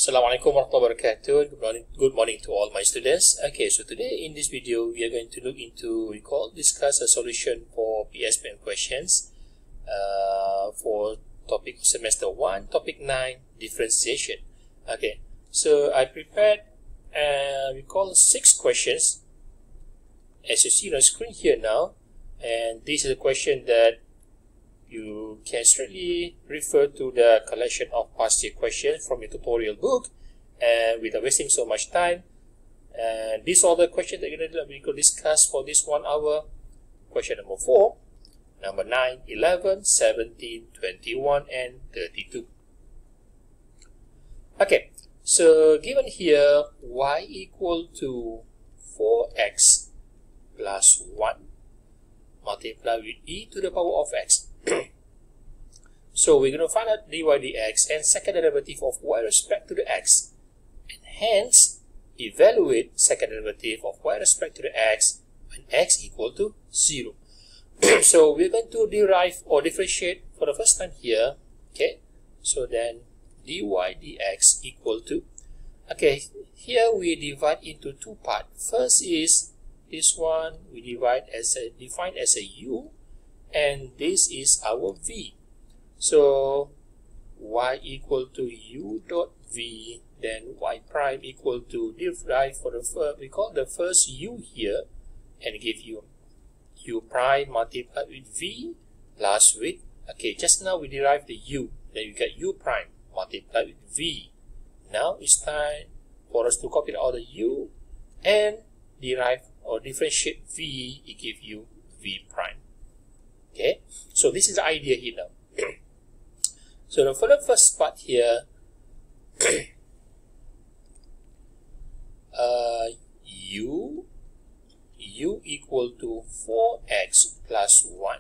Assalamualaikum warahmatullahi wabarakatuh. Good morning to all my students. Okay, so today in this video we are going to look into discuss a solution for Pspm questions for topic semester 1, topic 9, differentiation. Okay, so I prepared 6 questions as you see on the screen here now, and this is a question that you can straightly refer to the collection of past year questions from your tutorial book, and without wasting so much time, and these are the questions that we're going to discuss for this 1 hour. Question number 4, number 9, 11, 17, 21, and 32. Okay, so given here y equal to 4x plus 1 multiplied with e to the power of x. So we're going to find out dy dx and second derivative of y respect to the x, and hence evaluate second derivative of y respect to the x when x equal to 0. So we're going to derive or differentiate for the first time here. Okay, so then dy dx equal to, okay, here we divide into 2 parts. First is this one we define as a u, and this is our v. So y equal to u dot v, then y prime equal to derive for the first, we call the first u here, and give you u prime multiplied with v plus with, okay, just now we derived the u, then you get u prime multiplied with v. Now it's time for us to copy out the u and derive or differentiate v, it gives you v prime. Okay, so this is the idea here now. So for the first part here, u equal to 4x plus 1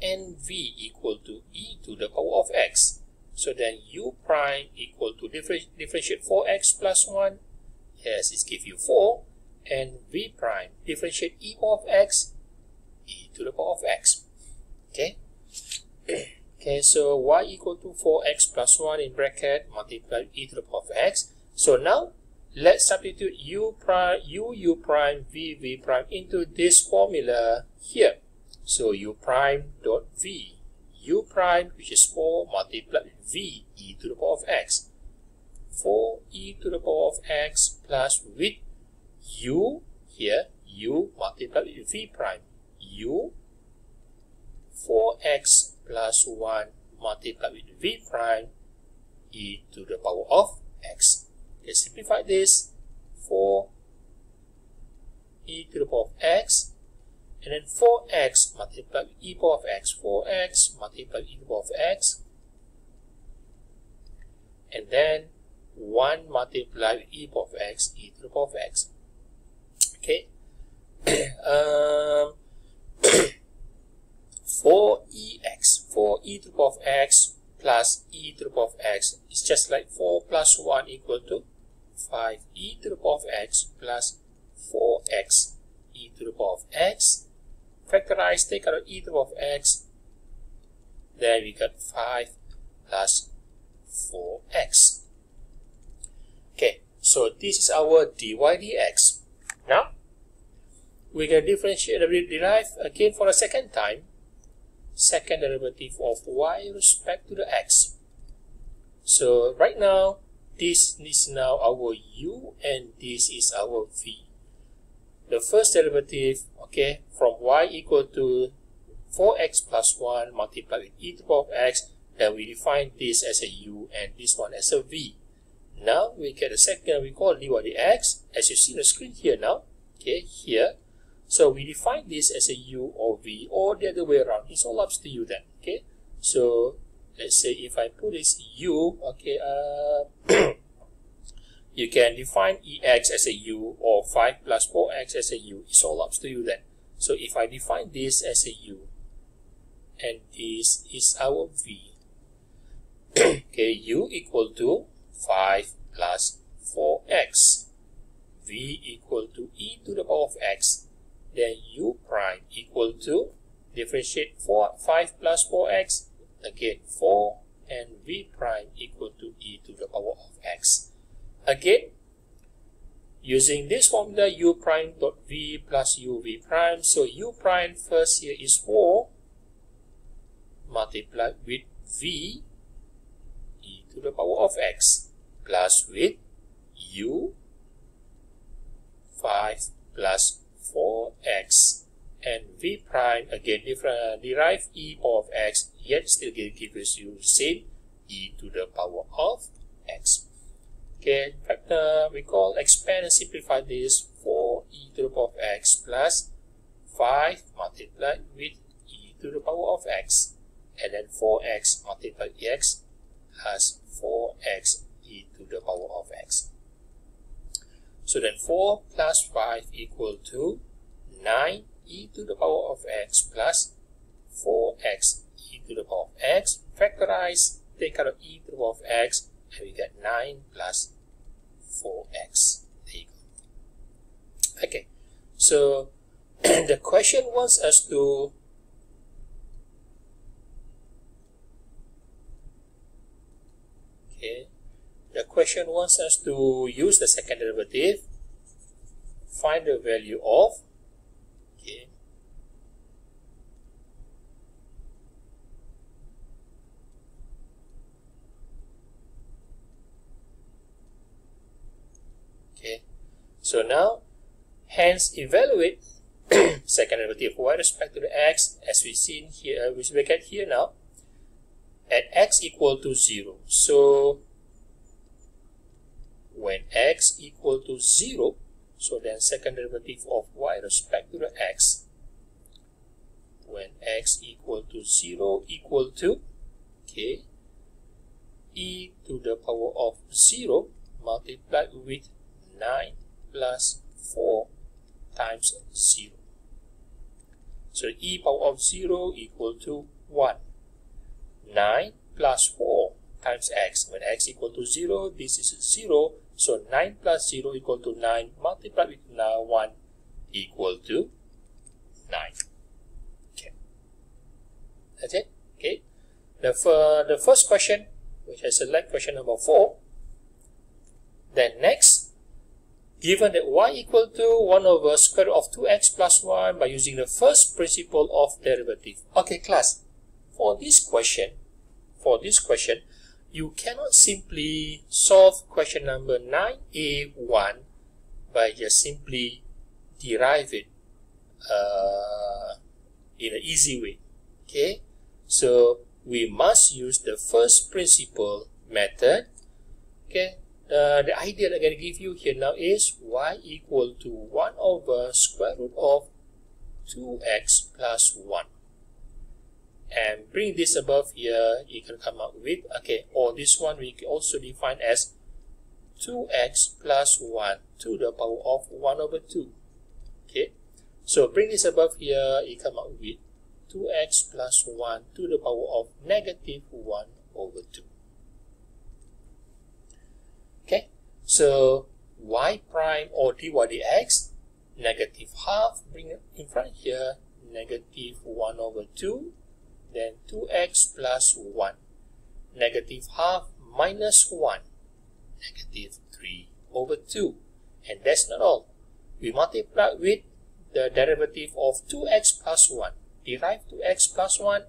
and v equal to e to the power of x. So then u prime equal to differentiate 4x plus 1, yes, it gives you 4, and v prime differentiate e power of x, e to the power of x. Okay. Okay, so y equal to 4x plus 1 in bracket multiplied e to the power of x. So now let's substitute u prime, u prime, v prime into this formula here. So u prime dot v, u prime, which is 4 multiplied with v, e to the power of x. 4 e to the power of x plus with u here, u multiplied with v prime, u 4x plus 1 multiplied with v prime, e to the power of x. Okay, simplify this, 4 e to the power of x, and then 4x multiplied with e power of x, 4x multiplied with e to the power of x, and then 1 multiplied with e power of x, e to the power of x. Okay. 4ex, 4e to the power of x plus e to the power of x is just like 4 plus 1 equal to 5e to the power of x plus 4x e to the power of x. Factorize, take out e to the power of x, then we got 5 plus 4x. Okay, so this is our dy dx. Now we're going to differentiate and derive again for a second time second derivative of y respect to the x. So right now this is now our u and this is our v. The first derivative, okay, from y equal to 4x plus 1 multiplied with e to the power of x, then we define this as a u and this one as a v. Now we get the second, we call dy dx, as you see on the screen here now, okay, here. So we define this as a u or v, or the other way around. It's all up to you then. Okay. So let's say if I put this u, okay, you can define ex as a u or 5 plus 4x as a u. It's all up to you then. So if I define this as a u, and this is our v, okay, u equal to 5 plus 4x, v equal to e to the power of x, then u prime equal to, differentiate 5 plus 4x, again 4, and v prime equal to e to the power of x. Again, using this formula, u prime dot v plus uv prime. So u prime first here is 4 multiplied with v e to the power of x plus with u 5 plus 4x and v prime again derive e power of x, yet still gives you same e to the power of x. Okay, in fact, we call expand and simplify this 4 e to the power of x plus 5 multiplied with e to the power of x, and then 4x multiplied with x as 4x e to the power of x. So then 4 plus 5 equal to 9 e to the power of x plus 4x e to the power of x. Factorize, take out of e to the power of x, and we get 9 plus 4x. There you go. Okay, so the question wants us to use the second derivative, find the value of so now, hence evaluate second derivative y respect to the x, as we see here, which we get here now, at x equal to 0. So when x equal to 0, so then second derivative of y respect to the x, when x equal to 0 equal to e to the power of 0 multiplied with 9 plus 4 times 0. So e power of 0 equal to 1. 9 plus 4 times x. When x equal to 0, this is 0. So 9 plus 0 equal to 9 multiplied with 1 equal to 9. Okay. That's it. Okay. The first question, which I select question number 4. Then next, given that y equal to 1 over square root of 2x plus 1 by using the first principle of derivative. Okay, class, for this question, you cannot simply solve question number 9a1 by just simply derive it in an easy way. Okay, so we must use the first principle method. Okay. The idea that I'm going to give you here now is y equal to 1 over square root of 2x plus 1. And bring this above here, you can come up with, okay, or this one we can also define as 2x plus 1 to the power of 1 over 2. Okay, so bring this above here, you come up with 2x plus 1 to the power of negative 1 over 2. Okay, so y prime or dy dx, negative half, bring it in front here, negative 1 over 2, then 2x plus 1, negative half minus 1, negative 3 over 2. And that's not all. We multiply with the derivative of 2x plus 1. Derive 2x plus 1?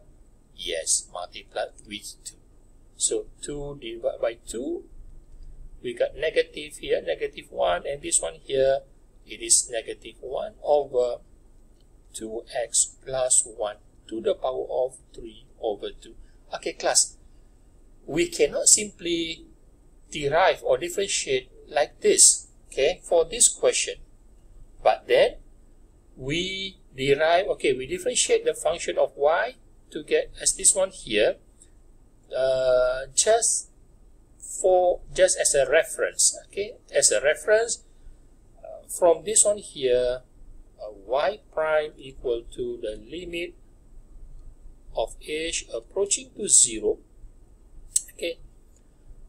Yes, multiply with 2. So 2 divided by 2, we got negative here, negative 1, and this one here, it is negative 1 over 2x plus 1 to the power of 3 over 2. Okay, class, we cannot simply derive or differentiate like this, okay, for this question. But then, we derive, okay, we differentiate the function of y to get as this one here, just as a reference, okay, as a reference, from this one here, y prime equal to the limit of h approaching to 0, okay,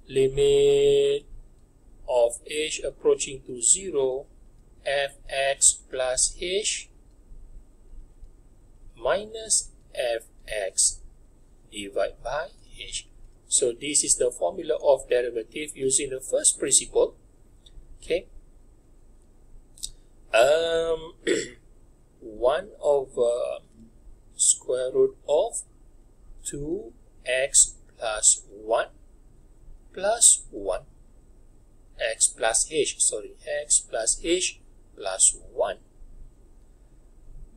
limit of h approaching to 0, fx plus h minus fx divided by h. So this is the formula of derivative using the first principle. Okay. 1 over square root of 2x plus 1 plus 1 x plus h plus 1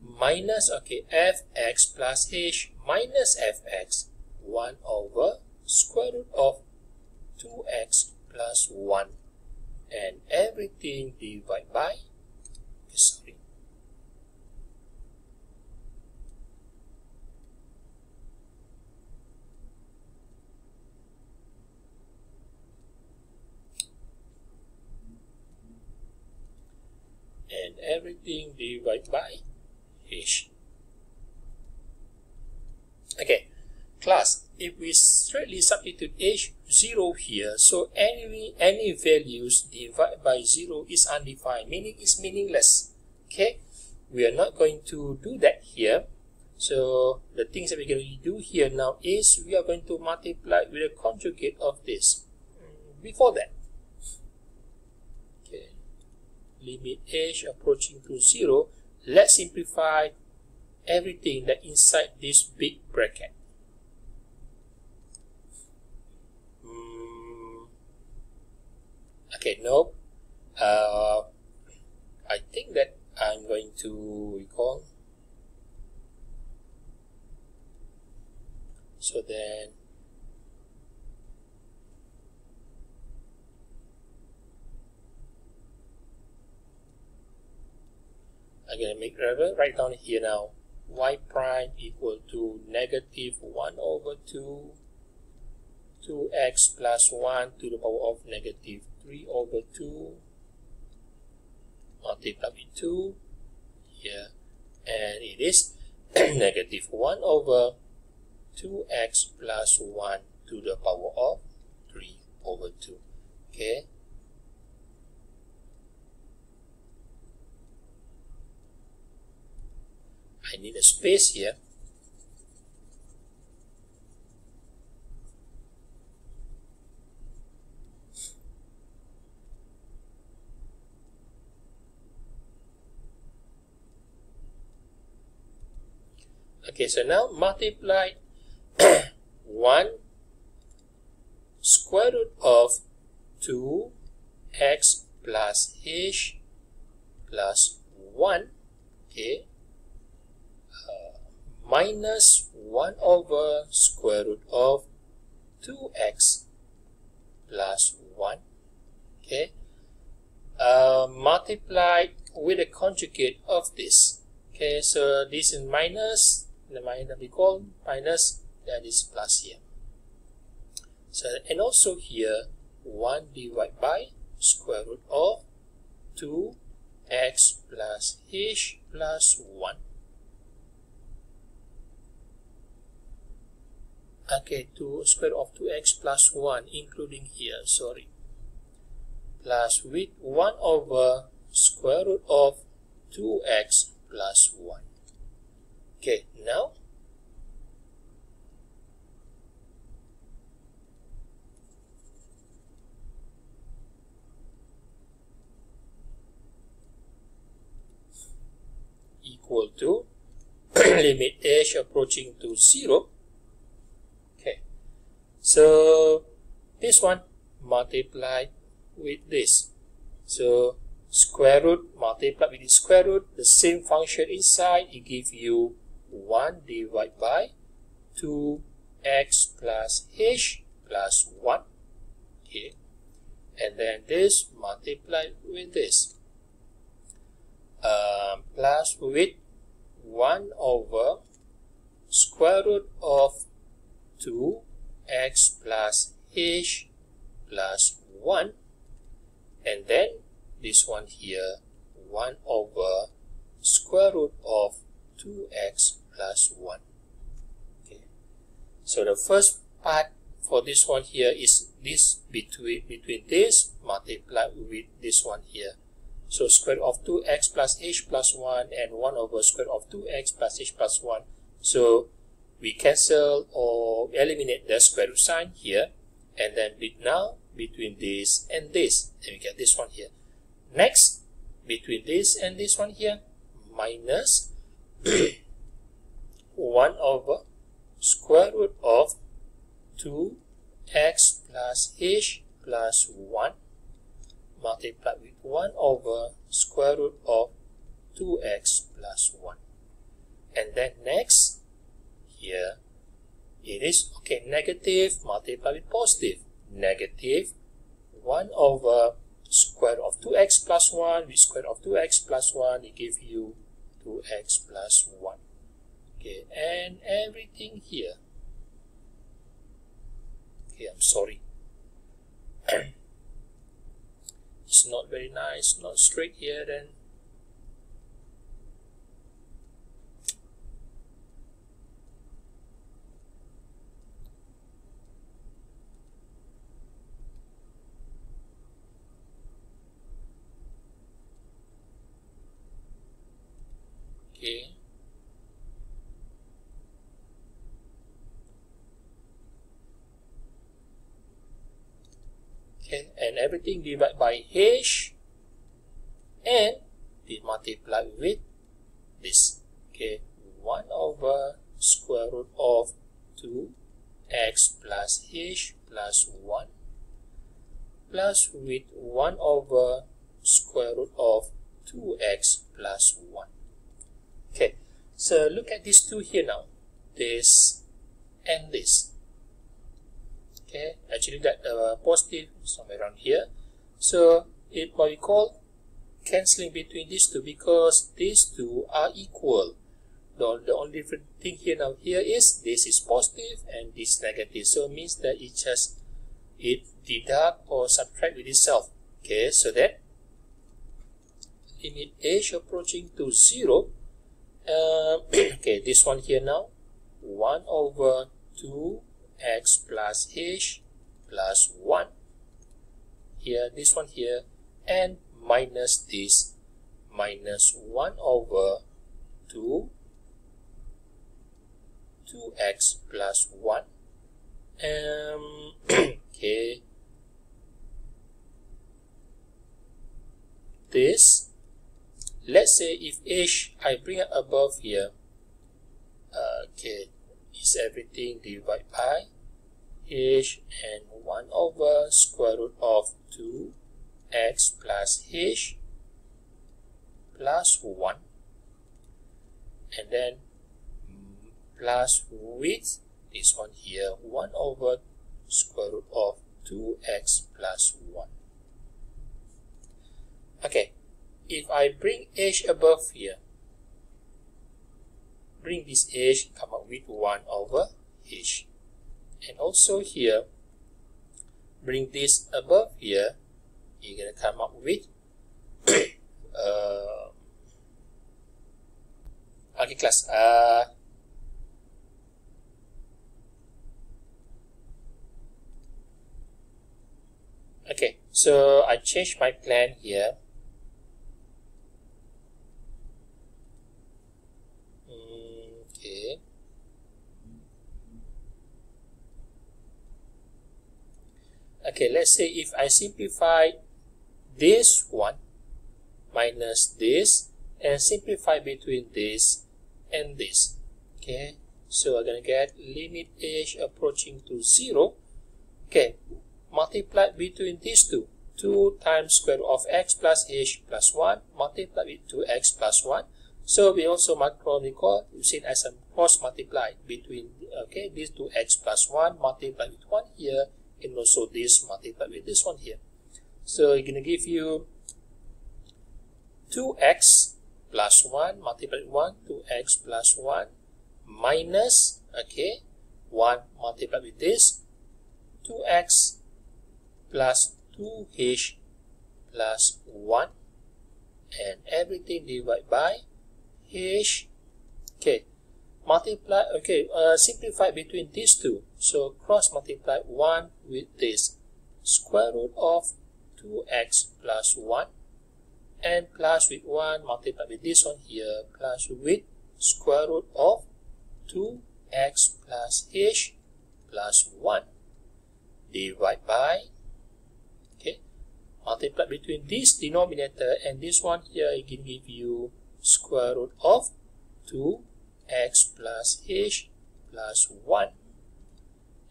minus, okay, fx plus h minus fx, 1 over square root of 2x plus 1, and everything divided by, sorry, and everything divided by h. Okay, class, if we straightly substitute h0 here, so any values divided by 0 is undefined, meaning it's meaningless. Okay, we are not going to do that here. So the things that we're going to do here now is we are going to multiply with a conjugate of this. Before that, okay, limit h approaching to 0, let's simplify everything that inside this big bracket. Okay, no. I think that I'm going to recall. So then, I'm going to make write down here now. Y prime equal to negative 1 over 2x plus 1 to the power of negative 3 over 2 multiplied with 2 here, and it is negative 1 over 2x plus 1 to the power of 3 over 2. Okay. I need a space here. Okay, so now multiply 1 square root of 2x plus h plus 1, okay, minus 1 over square root of 2x plus 1, okay, multiplied with a conjugate of this. Okay, so this is minus, the minus we call minus, that is plus here. So, and also here, 1 divided by square root of 2x plus h plus 1. Okay, to square root of 2x plus 1, including here, sorry, plus with 1 over square root of 2x plus 1. Okay, now equal to limit h approaching to 0. Okay, so this one multiplied with this, so square root multiplied with the square root, the same function inside, it gives you 1 divided by 2x plus h plus 1. Okay, and then this multiplied with this, plus with 1 over square root of 2x plus h plus 1, and then this one here, 1 over square root of 2x plus 1. Okay, so the first part for this one here is this between this multiplied with this one here. So square root of 2x plus h plus 1 and 1 over square root of 2x plus h plus 1. So we cancel or eliminate the square root sign here, and then now between this and this, and we get this one here. Next, between this and this one here, minus 1 over square root of 2x plus h plus 1 multiplied with 1 over square root of 2x plus 1. And then next, here, it is, okay, negative multiplied with positive. Negative 1 over square root of 2x plus 1 with square root of 2x plus 1, it gives you 2x plus 1. Okay, and everything here. Okay, I'm sorry. It's not very nice, not straight here then. Okay. Okay, and everything divided by h and we multiply with this. Okay, 1 over square root of 2x plus h plus 1 plus with 1 over square root of 2x plus 1. Okay, so look at these two here now, this and this. Okay, actually that positive somewhere around here. So it what we call cancelling between these two, because these two are equal. The only different thing here now here is this is positive and this negative. So it means that it deduct or subtract with itself. Okay, so that limit h approaching to 0. Okay, this one here now, 1 over 2x plus h plus 1. Here, this one here, and minus this, minus 1 over 2x plus 1. Okay, this, let's say if h I bring it above here, okay, is everything divided by h and 1 over square root of 2x plus h plus 1, and then plus with this one here, 1 over square root of 2x plus 1. Okay, if I bring h above here, bring this h, come up with 1 over h. And also here, bring this above here, you're going to come up with okay class, okay, so I changed my plan here. Okay. Okay, let's say if I simplify this one minus this and simplify between this and this. Okay, so I'm going to get limit h approaching to 0. Okay, multiply between these two. 2 times square root of x plus h plus 1 multiplied with 2x plus 1. So we also use it as a cross multiply between, okay, these 2x plus 1 multiplied with 1 here, and also this multiplied with this one here. So it's going to give you 2x plus 1 multiplied with 1, 2x plus 1 minus, okay, 1 multiplied with this, 2x plus 2h plus 1, and everything divided by h. Okay, multiply, okay, simplify between these two. So cross multiply 1 with this, square root of 2x plus 1, and plus with 1 multiply with this one here, plus with square root of 2x plus h plus 1 divide by, okay, multiply between this denominator and this one here, it can give you square root of 2x plus h plus 1.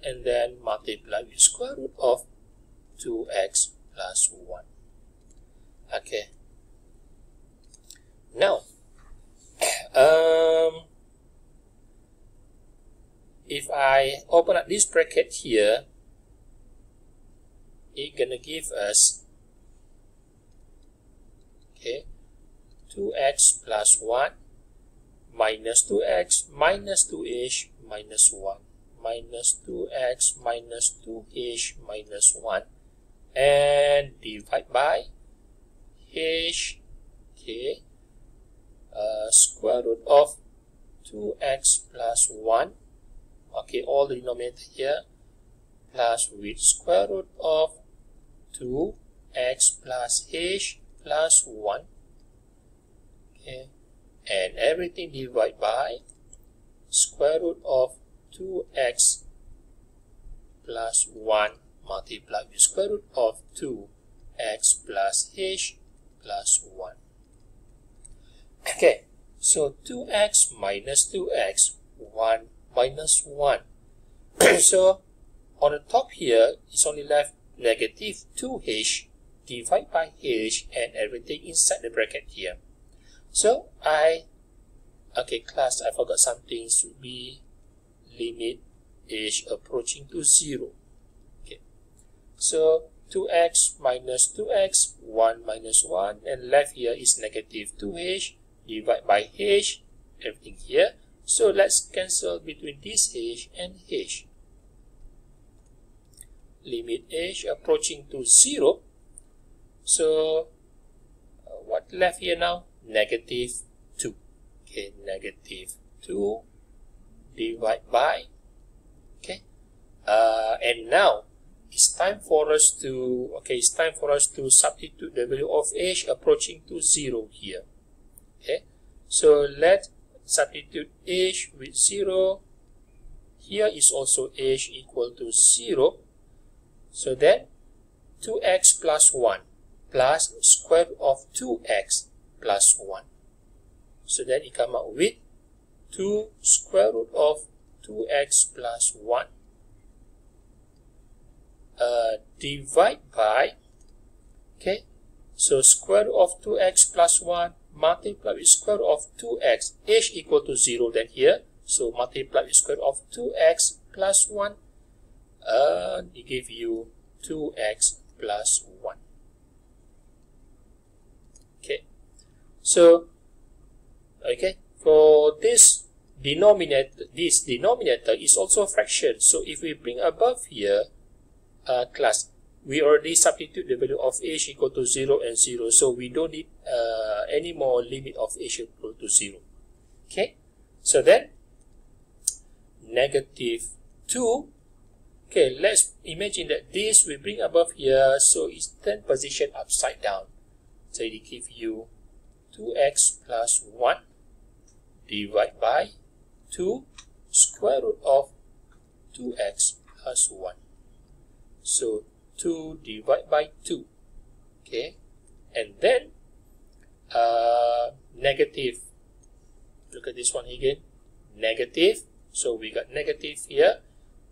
And then multiply with square root of 2x plus 1. Okay. Now, if I open up this bracket here, it's gonna give us 2x plus 1 minus 2x minus 2h minus 1 minus 2x minus 2h minus 1 and divide by h, square root of 2x plus 1, all the denominator here, plus with square root of 2x plus h plus 1, and everything divided by square root of 2x plus 1 multiplied with square root of 2x plus h plus 1. Okay, so 2x minus 2x, 1 minus 1. So on the top here, it's only left negative 2h divided by h and everything inside the bracket here. So class, I forgot something, should be limit h approaching to 0. Okay, so 2x minus 2x, 1 minus 1, and left here is negative 2h divided by h, everything here. So let's cancel between this h and h. Limit h approaching to 0. So what left here now? Negative 2. Okay, negative 2 divided by, and now it's time for us to substitute the value of h approaching to 0 here. Okay, so let's substitute h with 0. Here is also h equal to 0. So then 2x plus 1 plus square root of 2x plus 1. So then it come out with 2 square root of 2x plus 1 divide by, so square root of 2x plus 1 multiply with square root of 2x, h equal to 0 then here, so multiply with square root of 2x plus 1, it give you 2x plus 1. Okay, so for this denominator is also a fraction. So if we bring above here, class, we already substitute the value of h equal to 0 and 0, so we don't need any more limit of h equal to 0. Okay, so then negative 2. Okay, let's imagine that this we bring above here, so it's 10 position upside down. So it give you 2x plus 1 divided by 2 square root of 2x plus 1. So 2 divided by 2. Okay, and then negative. Look at this one again. Negative. So we got negative here.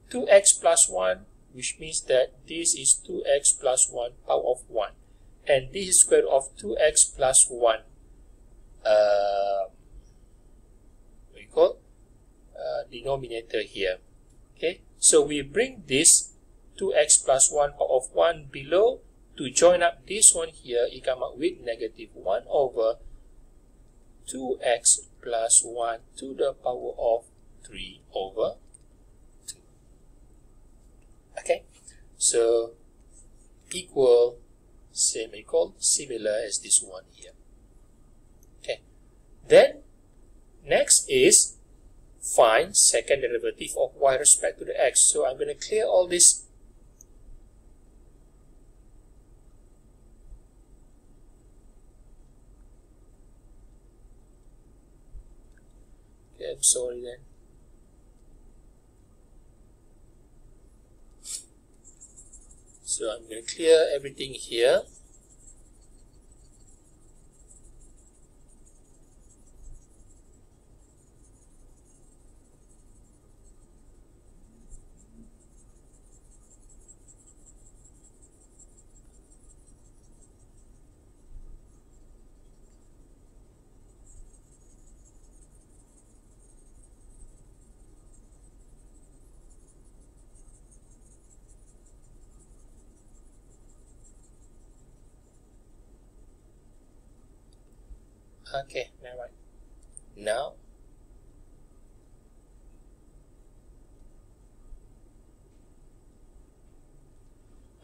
2x plus 1, which means that this is 2x plus 1 power of 1. And this is square root of 2x plus 1. We call denominator here. Okay, so we bring this 2x plus 1 power of 1 below to join up this one here. It come out with negative 1 over 2x plus 1 to the power of 3 over 2. Okay, so equal, similar as this one here. Okay, then next is find second derivative of y respect to the x. So I'm going to clear all this. Okay, I'm sorry then. So I'm going to clear everything here. Okay, never mind. Now,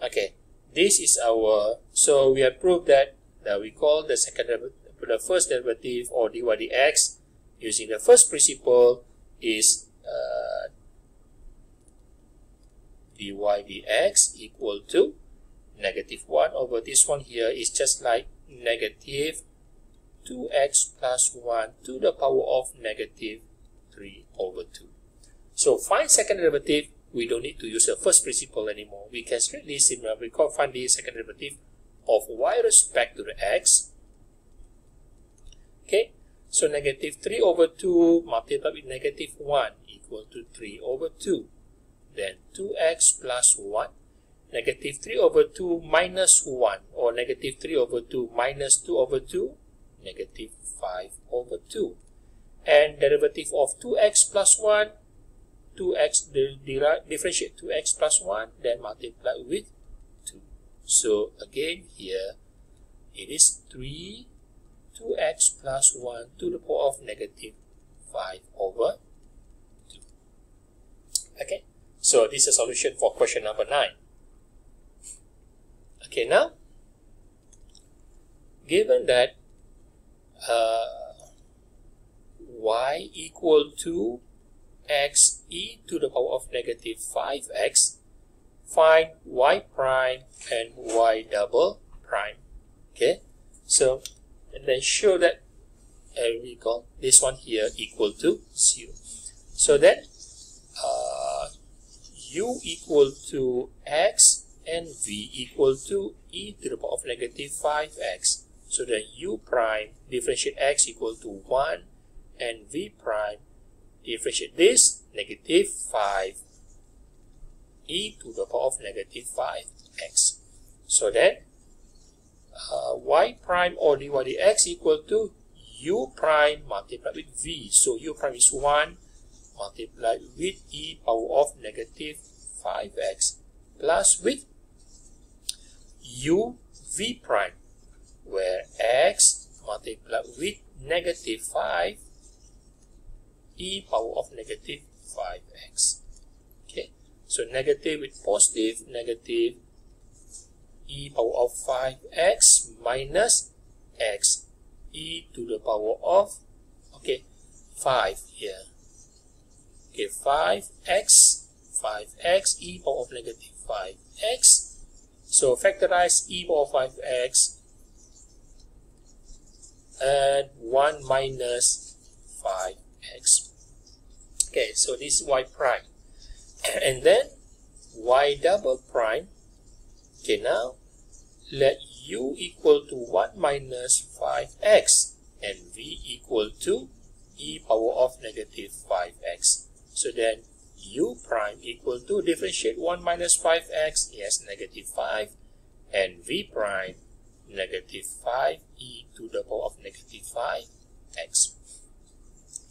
okay, this is our, so we have proved that we call the first derivative or dy dx using the first principle is dy dx equal to negative 1 over this one here is just like negative 2x plus 1 to the power of negative 3 over 2. So find second derivative, we don't need to use the first principle anymore. We can straightly find the second derivative of y respect to the x. Okay, so negative 3 over 2 multiplied with negative 1 equal to 3 over 2. Then 2x plus 1. Negative 3 over 2 minus 1, or negative 3 over 2 minus 2 over 2, negative 5 over 2. And derivative of 2x plus 1, 2x, differentiate 2x plus 1, then multiply with 2. So again here, it is 2x plus 1 to the power of negative 5 over 2. Okay, so this is a solution for question number 9. Okay, now, given that y equal to x e to the power of negative 5x, find y prime and y double prime. Okay, so and then show that we call this one here equal to 0. So that u equal to x and v equal to e to the power of negative 5x. So that u prime differentiate x equal to 1 and v prime differentiate this negative 5 e to the power of negative 5x. So that y prime or dy dx equal to u prime multiplied with v. So u prime is 1 multiplied with e power of negative 5x plus with u v prime, where x multiplied with negative 5 e power of negative 5x. Okay, so negative with positive, negative e power of 5x minus x e to the power of, okay, 5 here. Okay, 5x e power of negative 5x. So factorize e power of 5x and 1 minus 5x. Okay, so this is y prime. And then y double prime. Okay, now let u equal to 1 minus 5x and v equal to e power of negative 5x. So then u prime equal to differentiate 1 minus 5x, yes, negative 5, and v prime negative 5 e to the power of negative 5x.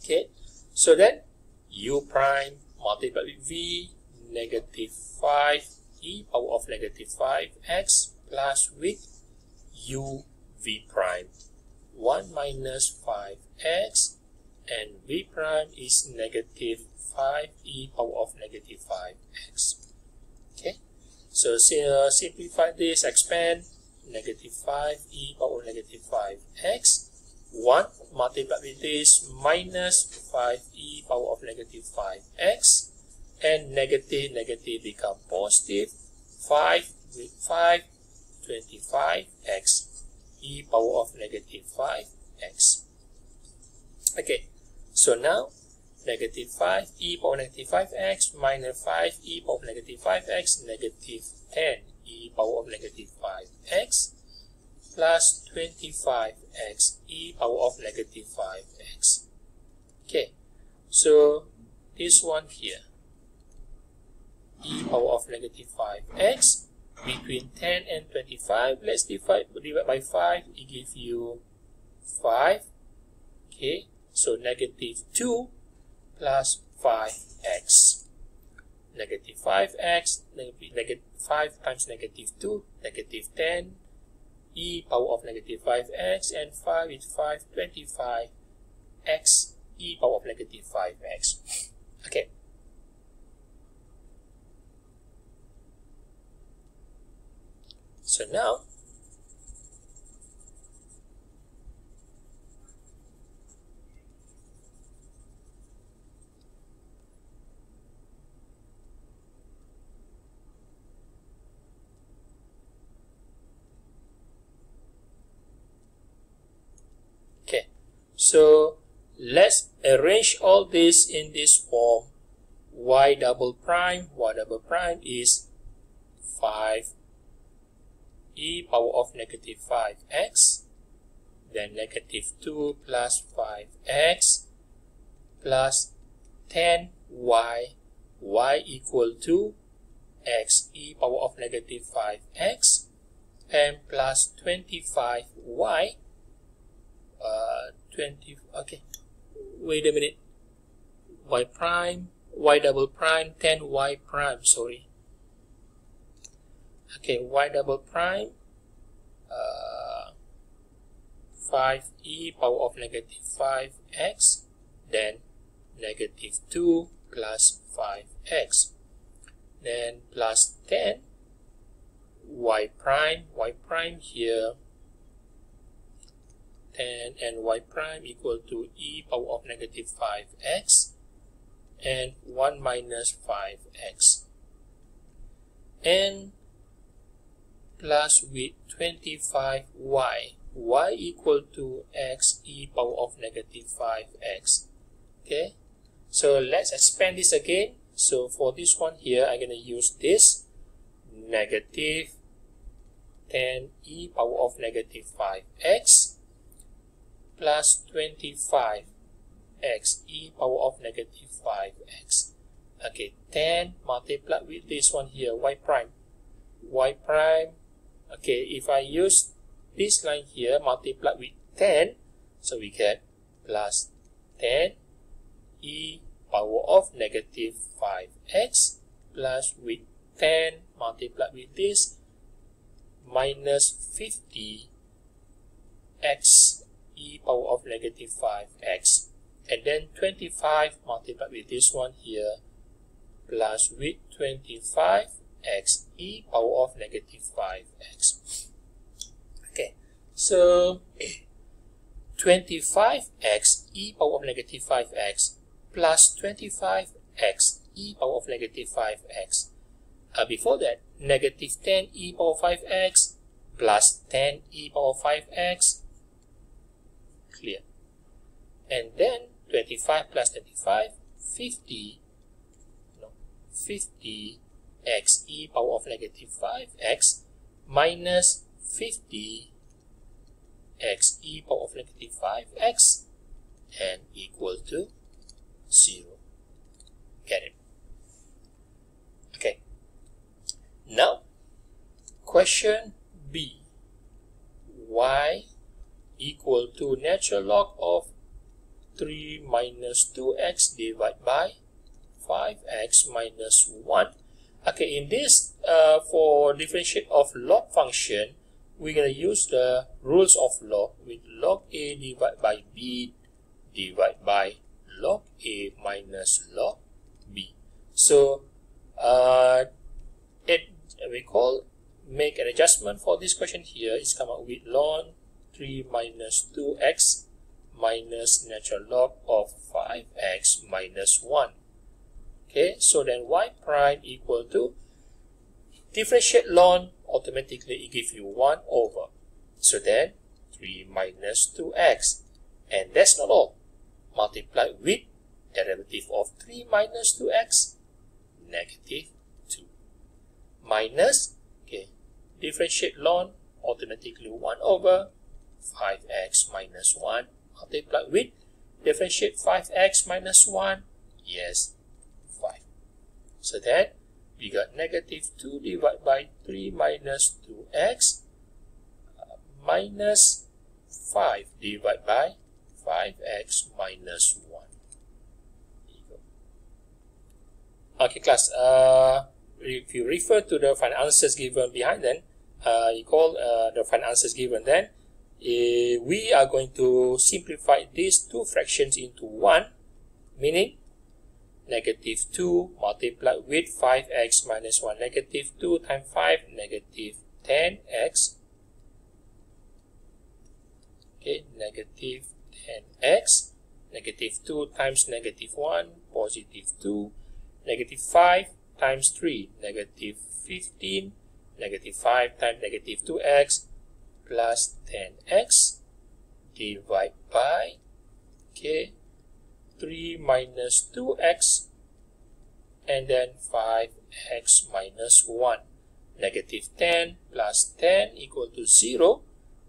Okay, so then u prime multiplied with v negative 5 e power of negative 5x plus with u v prime 1 minus 5x and v prime is negative 5 e power of negative 5x. Okay, so simplify this, expand negative 5 e power of negative 5x, 1 multiplied with this minus 5 e power of negative 5x, and negative become positive, 5 with 5, 25x e power of negative 5x. Okay, so now negative 5 e power negative 5x minus 5 e power of negative 5x, negative 10 e power of negative 5x plus 25x e power of negative 5x. Okay, so this one here, e power of negative 5x between 10 and 25, let's divide by 5, it gives you 5. Okay, so negative 2 plus 5x. Negative 5x, negative 5 times negative 2, negative 10 e power of negative 5x, and 5 with 5, 25x e power of negative 5x. Okay. So now, okay, so let's arrange all this in this form. Y double prime is 5 e power of negative 5x, then negative 2 plus 5x plus 10y, y equal to x e power of negative 5x, and plus 25y, 20, okay, wait a minute, y prime, y double prime, 10y prime, sorry. Okay, y double prime, 5e power of negative 5x, then negative 2 plus 5x, then plus 10 y prime here, 10 and y prime equal to e power of negative 5x, and 1 minus 5x, and plus with 25y, y equal to x e power of negative 5x. Okay, so let's expand this again. So for this one here, I'm going to use this negative 10 e power of negative 5x plus 25 x e power of negative 5x. Okay, 10 multiplied with this one here, y prime. Okay, if I use this line here, multiplied with 10, so we get plus 10 e power of negative 5x plus with 10 multiplied with this minus 50 x e power of negative 5x, and then 25 multiplied with this one here plus with 25 x e power of negative 5x. Okay, so 25x e power of negative 5x plus 25x e power of negative 5x. Before that, negative 10 e power 5x plus 10 e power 5x, clear. And then 25 plus 25, 50 x e power of negative 5x minus 50 x e power of negative 5x, and equal to 0. Get it? Okay. Now, question B. Y equal to natural log of 3 minus 2x divided by 5x minus 1. Okay, in this, for differentiate of log function, we're going to use the rules of log with log A divided by B divided by log A minus log B. So, make an adjustment for this question here. It's come out with ln 3 minus 2x minus natural log of 5x minus 1. Okay, so then y prime equal to, differentiate ln, automatically it gives you 1 over. So then 3 minus 2x. And that's not all. Multiply with derivative of 3 minus 2x, negative 2. Minus, okay, differentiate ln, automatically 1 over 5x minus 1. Multiply with differentiate 5x minus 1, yes, 5. So then we got negative 2 divided by 3 minus 2x minus 5 divided by 5x minus 1. There you go. Okay, class, if you refer to the final answers given behind, then the final answer is given, then we are going to simplify these two fractions into one, meaning negative 2 multiplied with 5x minus 1. Negative 2 times 5, negative 10x. Okay, negative 10x. Negative 2 times negative 1, positive 2. Negative 5 times 3, negative 15. Negative 5 times negative 2x plus 10x divided by, okay, 3 minus 2x and then 5x minus 1. Negative 10 plus 10 equal to 0.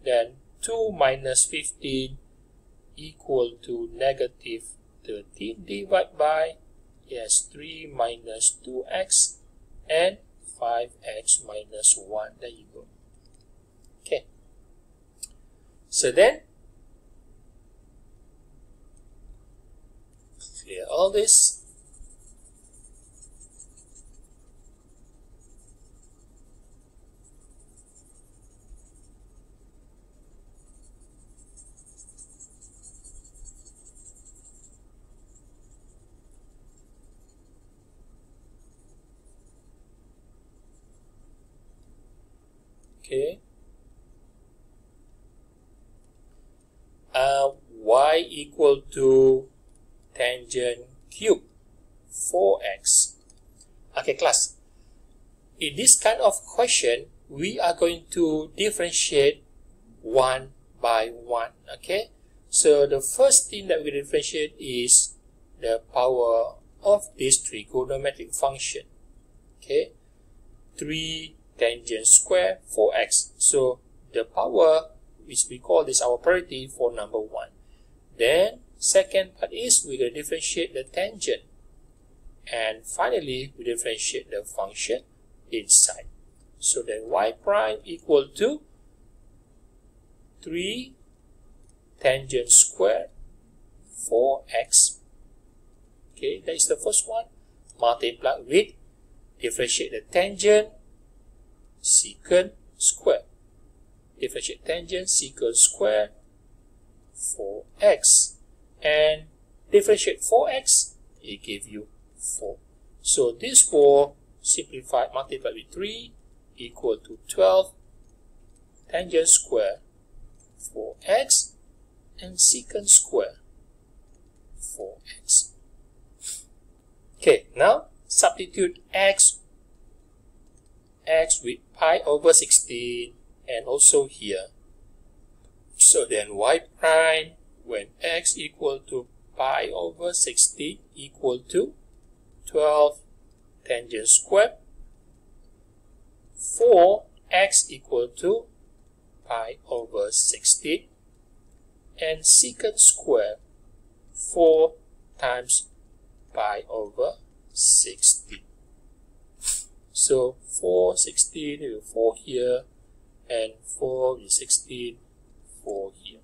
Then 2 minus 15 equal to negative 13 divided by, yes, 3 minus 2x and 5x minus 1. There you go. Okay. So then, clear all this. Okay. Y equal to tangent cube 4x. Okay, class. In this kind of question, we are going to differentiate one by one. Okay. So the first thing that we differentiate is the power of this trigonometric function. Okay. 3 tangent square 4x. So the power, which we call this our priority for number 1. Then second part is we will differentiate the tangent. And finally, we differentiate the function inside. So then y prime equal to 3 tangent square 4x. Okay, that is the first one. Multiply with, differentiate the tangent, secant square. Differentiate tangent, secant square, 4x. And differentiate 4x, it gives you 4. So this 4 simplified, multiplied with 3 equal to 12 tangent square 4x and secant square 4x. Okay, now substitute x with pi over 16 and also here. So then y prime when x equal to pi over 16 equal to 12 tangent square 4x equal to pi over 16 and secant square 4 times pi over 16. So 4, 16, 4 here, and 4 with 16, 4 here.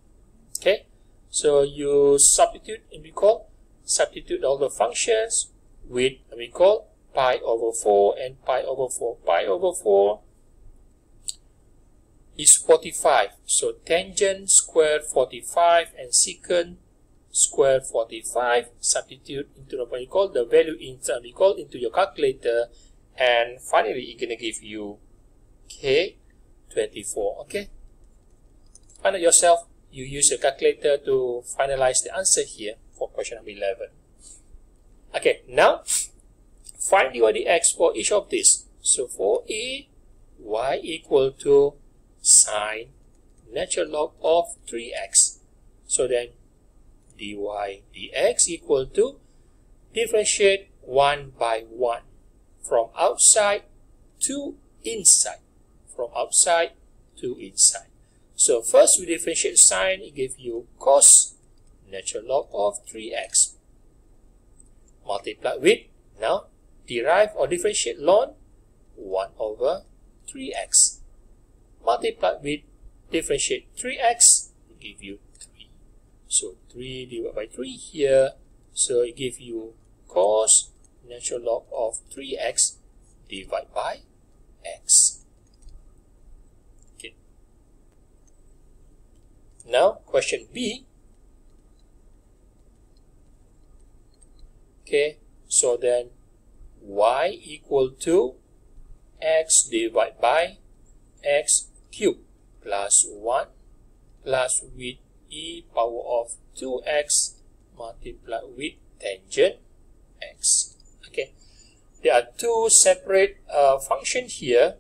Okay, so you substitute and we call substitute all the functions with we call pi over 4 and pi over 4. Pi over 4 is 45. So tangent square 45 and secant square 45. Substitute into what we call the value into your calculator, and finally it's gonna give you k 24. Okay, find out yourself. You use your calculator to finalize the answer here for question number 11. Okay, now find dy dx for each of these. So for a, y equal to sine natural log of 3x. So then dy dx equal to differentiate 1 by 1 from outside to inside. From outside to inside. So first we differentiate sine, it gives you cos natural log of 3x. Multiply with, now derive or differentiate ln 1 over 3x. Multiply with, differentiate 3x, it gives you 3. So 3 divided by 3 here, so it gives you cos natural log of 3x divided by x. Now question B. Okay, so then y equal to x divided by x cubed plus 1 plus with e power of 2x multiplied with tangent x. Okay, there are two separate functions here,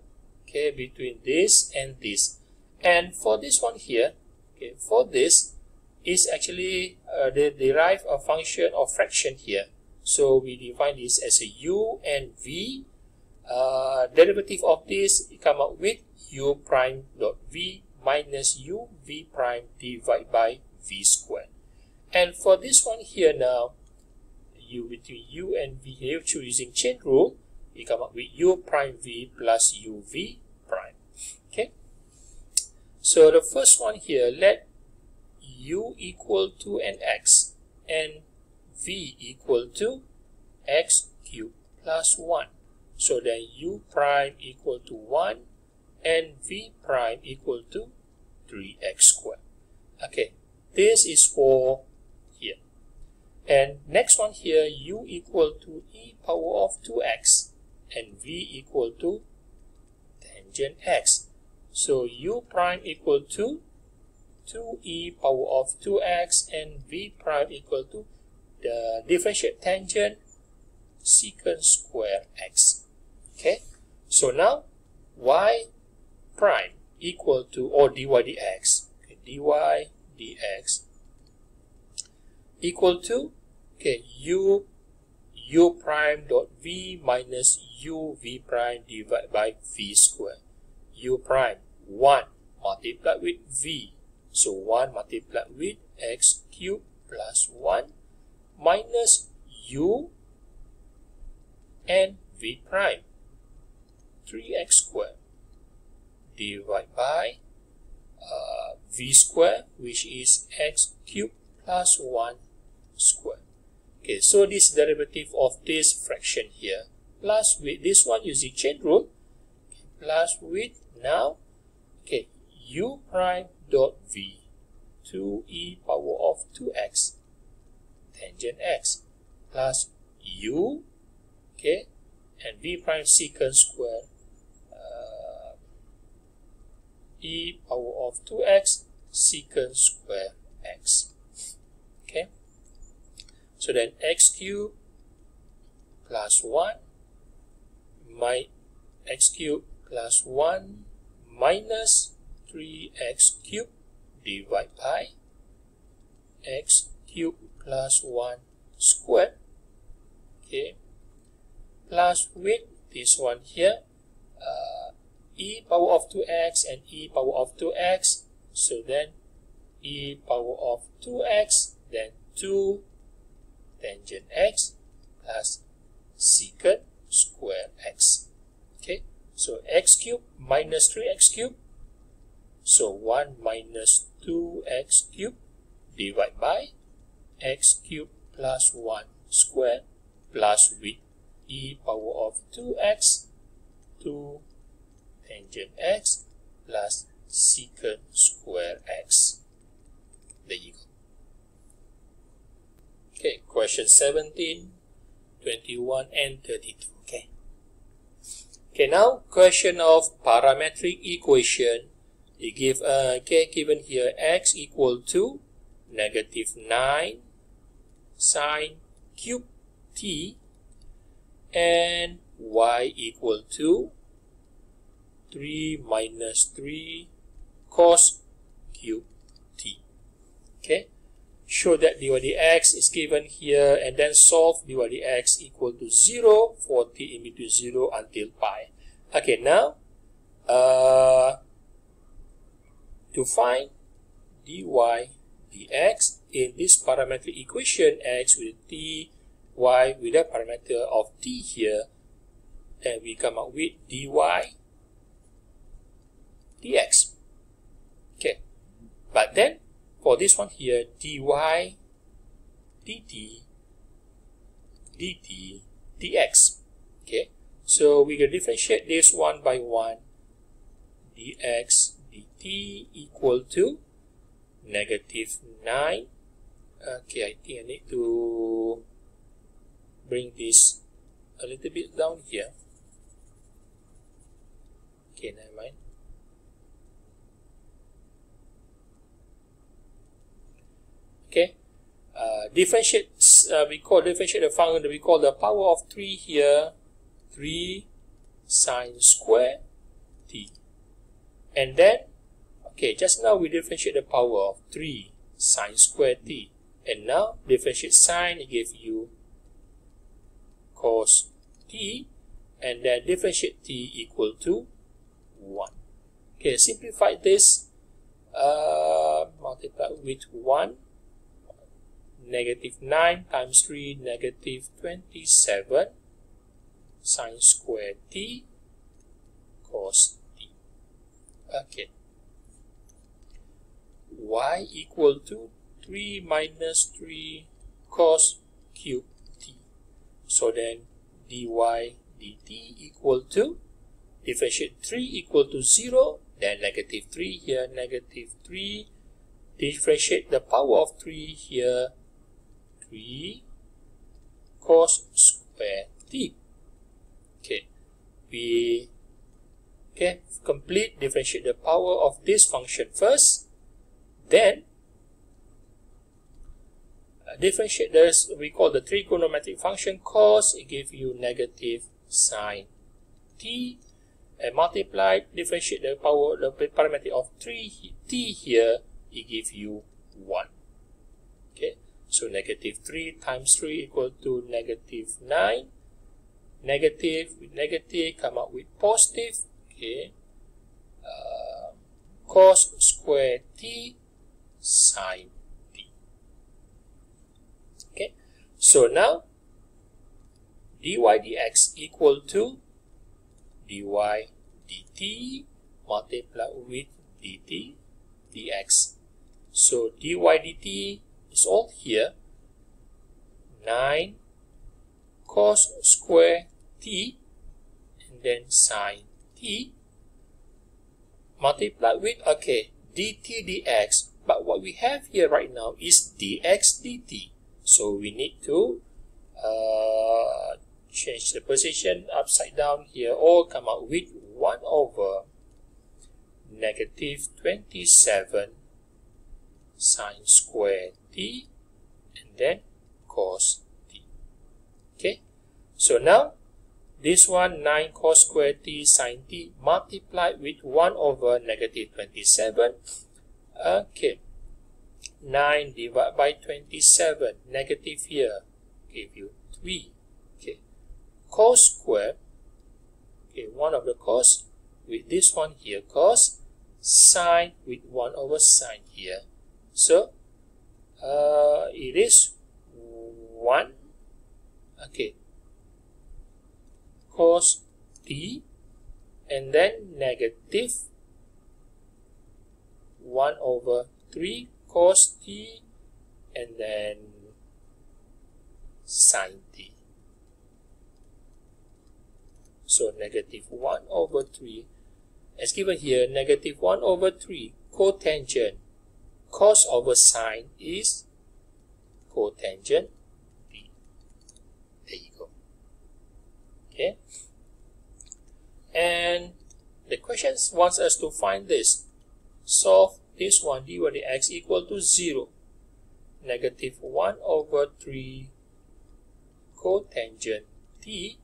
okay, between this and this. And for this one here, okay, for this is actually they derive a function or fraction here. So we define this as a u and v. Derivative of this, we come up with u prime dot v minus u v prime divided by v squared. And for this one here now, between u and v here, using chain rule, we come up with u prime v plus u v prime. Okay. So the first one here, let u equal to an x and v equal to x cubed plus 1. So then u prime equal to 1 and v prime equal to 3x squared. Okay, this is for here. And next one here, u equal to e power of 2x and v equal to tangent x. So u prime equal to 2e power of 2x and v prime equal to the differentiate tangent secant square x. Okay, so now y prime equal to, or dy dx, okay, dy dx equal to, okay, u prime dot v minus u v prime divided by v square. U prime 1 multiplied with v, so 1 multiplied with x cubed plus 1 minus u and v prime 3x squared divided by v squared, which is x cubed plus 1 squared. Okay, so this derivative of this fraction here, plus with this one using chain rule, okay, plus with now, okay, u prime dot v 2e power of 2x tangent x plus u, okay, and v prime secant square e power of 2x secant square x. Okay, so then x cubed plus 1 x cubed plus 1 minus 3x cubed divided by x cubed plus 1 squared, okay, plus with this one here, e power of 2x and e power of 2x, so then e power of 2x, then 2 tangent x plus secant square x. Okay, so x cubed minus 3x cubed, so 1 minus 2x cubed divided by x cubed plus 1 squared plus with e power of 2x, 2 tangent x plus secant square x. There you go. Okay, question 17, 21 and 32. Okay. Okay, now question of parametric equation. They give given here x equal to negative 9 sine cube t and y equal to 3 minus 3 cos cube t. Okay, show that dy dx is given here and then solve dy dx equal to 0 for t in between 0 until pi. Okay, now to find dy dx in this parametric equation, x with t, y with the parameter of t here, then we come up with dy dx. Okay, but then for this one here, dy dt dt dx. Okay, so we can differentiate this one by one. Dx dt equal to negative 9. Okay, I think I need to bring this a little bit down here. Okay, never mind. Okay, differentiate, we differentiate the function, we call the power of 3 here, 3 sine square t. And then, okay, just now we differentiate the power of 3 sine square t. And now, differentiate sine, it gives you cos t. And then differentiate t equal to 1. Okay, simplify this, multiply with 1. Negative 9 times 3, negative 27 sine square t cos t. Okay. Y equal to 3 minus 3 cos cube t. So then dy dt equal to, differentiate 3 equal to 0, then negative 3 here, negative 3, differentiate the power of 3 here, 3 cos square t. Okay, we complete differentiate the power of this function first, then differentiate this, we call the trigonometric function cos, it gives you negative sine t, and multiply, differentiate the power, the parameter of 3t here, it gives you 1. Okay, so negative 3 times 3 equal to negative 9. Negative with negative come out with positive. Okay, cos square t sine t. Okay, so now dy dx equal to dy dt multiply with dt dx. So dy dt is all here, 9 cos square t and then sine t multiply with, okay, dt dx, but what we have here right now is dx dt, so we need to change the position upside down here, or come out with 1 over negative 27 sine square t and then cos t. Okay, so now this one, 9 cos square t sine t multiplied with 1 over negative 27. Okay, 9 divided by 27, negative here, give you 3. Okay, cos square, okay, 1 over cos with this one here, cos, sine with 1 over sine here. So, it is 1, okay, cos t, and then negative 1 over 3 cos t, and then sine t. So, negative 1 over 3, as given here, negative 1 over 3 cotangent cos over sine is cotangent t. There you go. Okay, and the question wants us to find this. Solve this one, dy dx equal to 0. Negative 1 over 3 cotangent t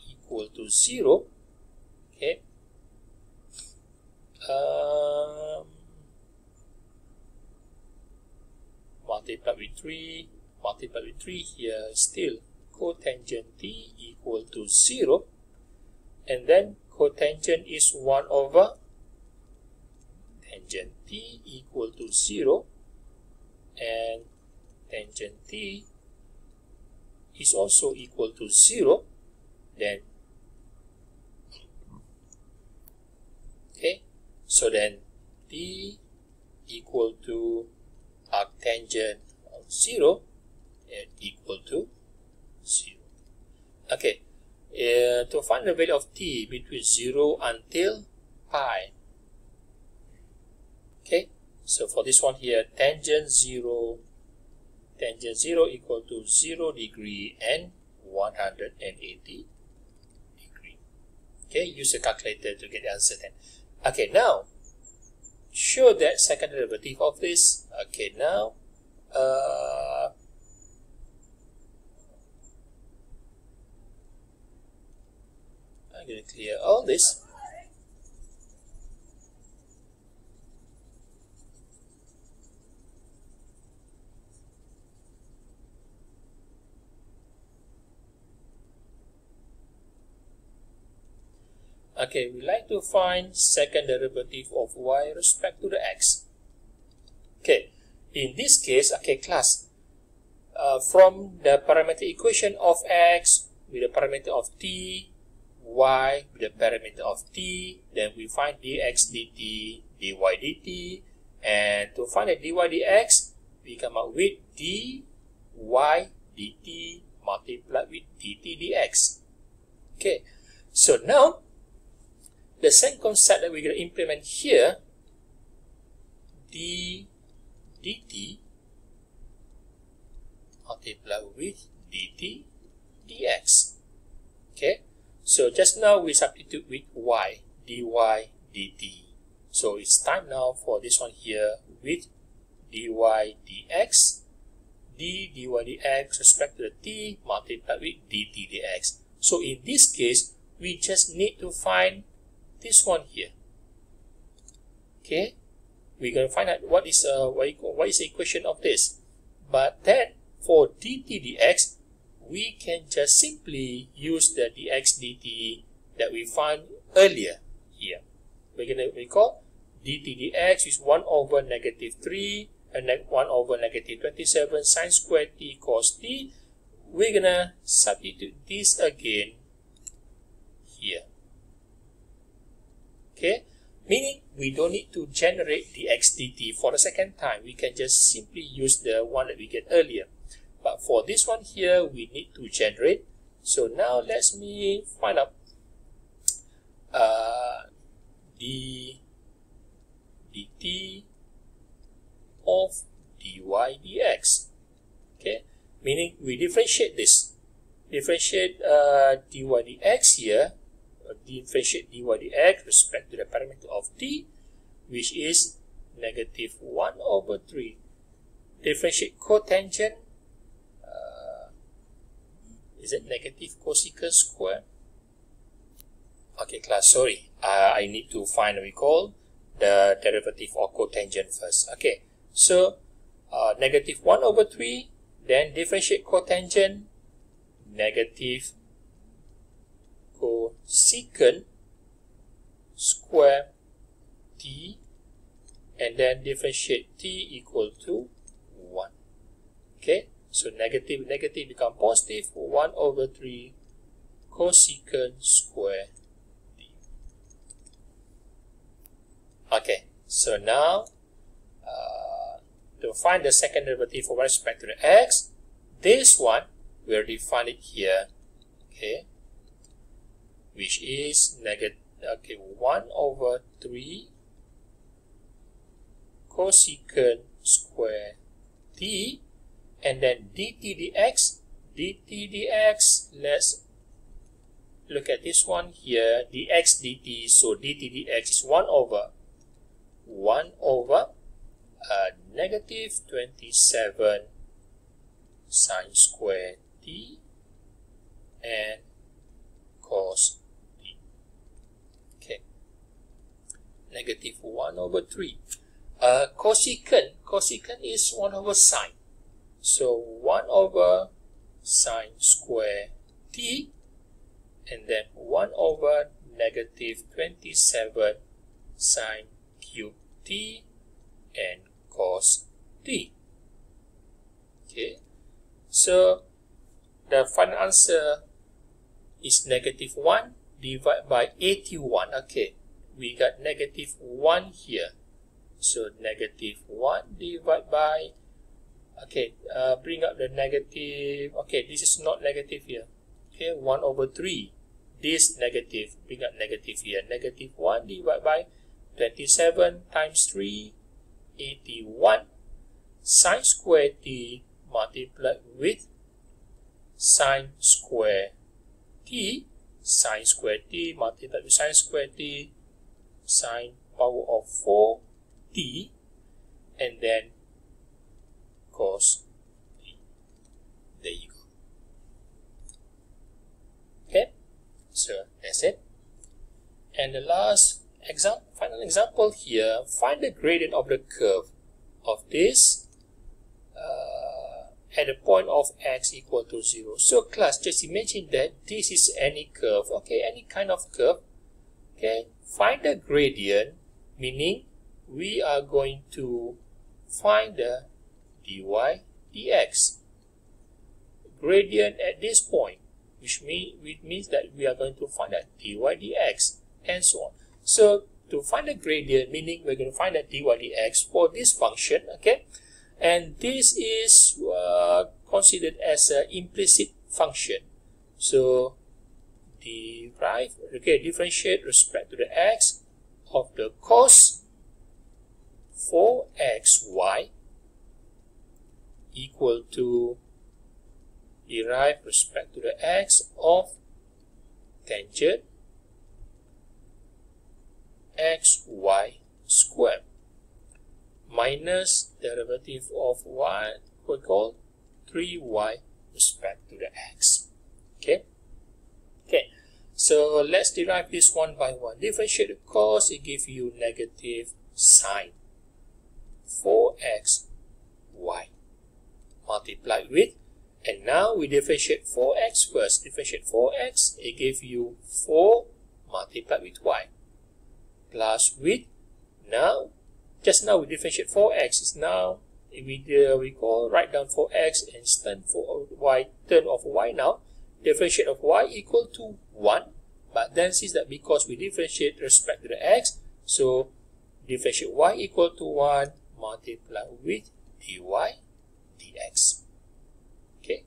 equal to 0. Okay, multiply with 3 here, still cotangent t equal to 0, and then cotangent is 1 over tangent t equal to 0, and tangent t is also equal to 0, then okay, so then t equal to arctangent of 0 and equal to 0. Okay, to find the value of t between 0 until pi. Okay, So for this one here, tangent 0 equal to 0 degree and 180 degree. Okay, use your calculator to get the answer then. Okay, now show that second derivative of this. Okay, now I'm going to clear all this. Okay, we like to find second derivative of y respect to the x. Okay, in this case, okay, class, from the parameter equation of x with the parameter of t, y with the parameter of t, then we find dx dt, dy dt, and to find the dy dx, we come up with dy dt multiplied with dt dx. Okay, so now the same concept that we're going to implement here, d dt multiplied with dt dx. Okay, so just now we substitute with y, dy dt. So it's time now for this one here with dy dx, d dy dx respect to the t multiplied with dt dx. So in this case, we just need to find this one here. Okay, we're going to find out what is the equation of this. But then for dt dx, we can just simply use the dx dt that we found earlier here. We're going to recall dt dx is 1 over negative 3 and 1 over negative 27 sine squared t cos t. We're going to substitute this again here. Okay, meaning we don't need to generate the x dt for the second time. We can just simply use the one that we get earlier. But for this one here, we need to generate. So now let me find out d dt of dy dx. Okay, meaning we differentiate this. Differentiate dy dx here. Differentiate dy dx respect to the parameter of t, which is negative 1 over 3. Differentiate cotangent, is it negative cosecant square? Okay, class, sorry. I need to find, recall the derivative of cotangent first. Okay, so negative 1 over 3, then differentiate cotangent, negative cosecant square t, and then differentiate t equal to 1. Okay, so negative become positive, 1 over 3 cosecant square t. Okay, so now to find the second derivative with respect to the x, this one we already find it here. Okay, which is negative 1 over 3 cosecant square t, and then dt dx, let's look at this one here, dx dt, so dt dx is 1 over negative 27 sine square t and cos t. Okay, negative 1 over 3. Cosecant is 1 over sine. So 1 over sine square t, and then 1 over negative 27 sine cube t and cos t. Okay, so the final answer is negative 1 divided by 81. Okay, we got negative 1 here. So negative 1 divided by, okay, bring up the negative. Okay, this is not negative here. Okay, 1 over 3. This negative, bring up negative here. Negative 1 divided by 27 times 3 81 sine square t multiplied with sine square t, sine square t multiplied with sine square t, sine power of 4t, and then cos t. There you go. Okay, so that's it. And the last example, final example here, find the gradient of the curve of this at the point of x equal to 0. So class, just imagine that this is any curve, okay, any kind of curve. Okay, find the gradient, meaning we are going to find the dy dx. Gradient at this point, which means that we are going to find that dy dx, and so on. So to find the gradient, meaning we're going to find that dy dx for this function, okay, and this is considered as an implicit function. So differentiate respect to the x of the cos 4xy equal to derive respect to the x of tangent xy squared minus derivative of y we call 3y respect to the x. Okay. So let's derive this one by one. Differentiate the cos, it gives you negative sine 4xy multiplied with, and now we differentiate 4x first. Differentiate 4x, it gives you 4 multiplied with y plus with, now just now we differentiate 4x, is now we write down 4x and turn for y, turn of y now. Differentiate of y equal to 1, but then since that because we differentiate respect to the x, so differentiate y equal to 1 multiply with dy dx. Okay,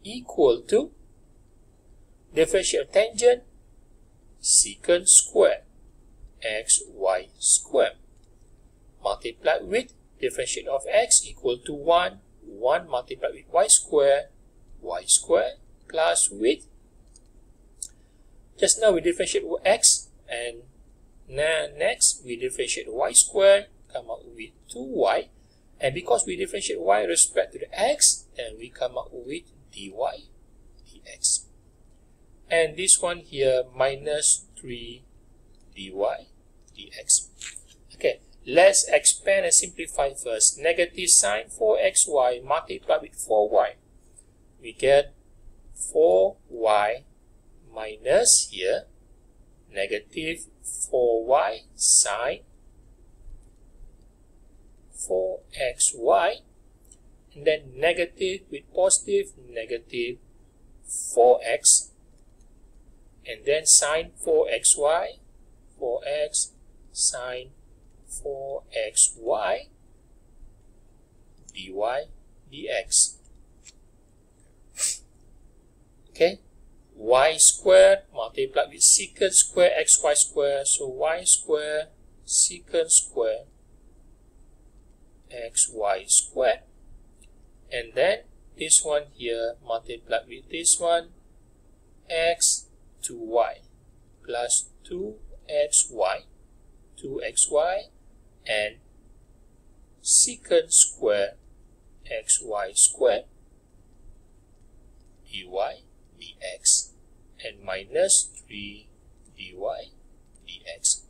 equal to differentiate of tangent secant squared xy squared multiplied with differentiate of x equal to 1 multiplied with y squared plus with, just now we differentiate x, and next we differentiate y squared, come out with 2y, and because we differentiate y respect to the x, and we come out with dy dx. And this one here minus 3 dy dx. Okay, let's expand and simplify first. Negative sine 4xy multiplied with 4y. We get 4y minus here negative 4y sine 4xy, and then negative with positive, negative 4x, and then sine 4xy, 4x sine 4xy dy dx. Okay, y squared multiplied with secant square xy square, so y square secant square xy squared, and then this one here multiplied with this one x 2y plus 2xy and secant square xy squared dy dx, and minus 3 dy dx.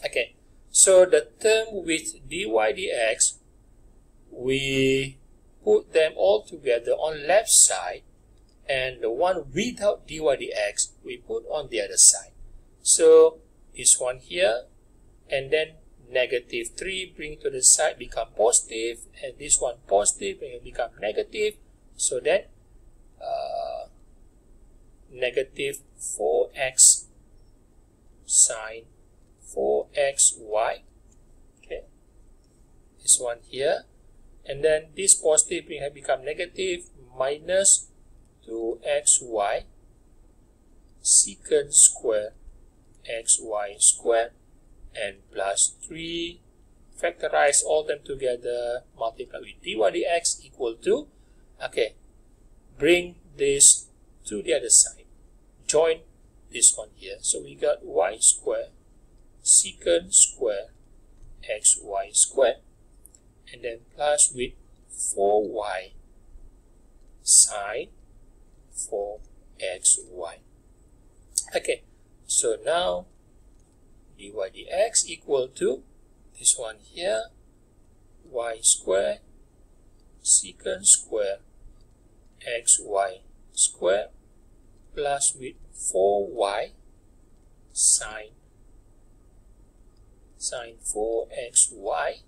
Okay, so the term with dy dx, we put them all together on left side, and the one without dy dx we put on the other side. So this one here, and then negative 3 bring to the side become positive, and this one positive and become negative. So then negative 4x sine 4xy, okay, this one here, and then this positive have become negative, minus 2xy secant square xy squared, and plus 3 factorize all them together, multiply with dy dx equal to, okay, bring this to the other side, join this one here. So we got y squared secant square xy squared, and then plus with 4y sine 4xy. Okay, so now dy dx equal to this one here, y squared secant square xy square plus with 4y sine 4xy,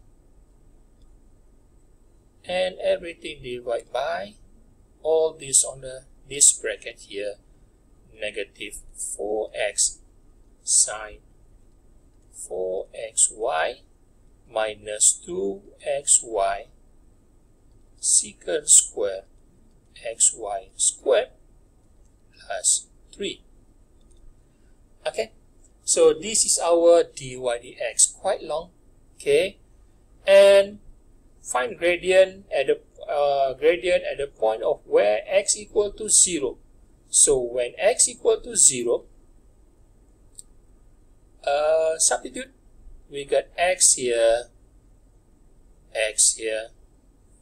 and everything divided by all this on this bracket here, negative 4x sine 4xy minus 2xy secant square xy squared plus 3. Okay, so this is our dy dx, quite long. Okay, and find gradient at the point of where x equal to 0. So when x equal to 0, substitute. We got x here,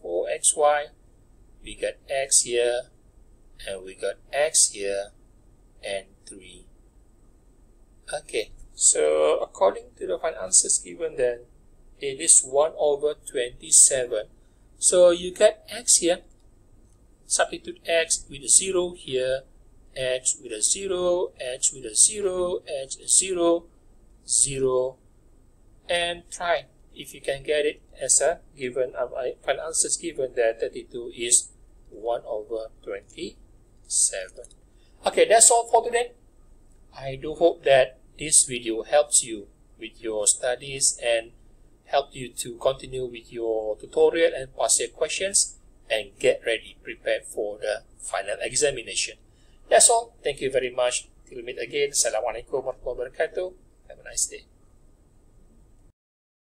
4xy, we got x here, and we got x here, and 3. Okay, so according to the final answers given, then it is 1 over 27. So you get x here, substitute x with a 0 here, x with a 0, x with a 0, x 0, 0, and try if you can get it as a given. Final answers given that 32 is 1 over 27. Okay, that's all for today. I do hope that this video helps you with your studies and help you to continue with your tutorial and past year questions and get ready, prepared for the final examination. That's all. Thank you very much. Till we meet again. Assalamualaikum warahmatullahi wabarakatuh. Have a nice day.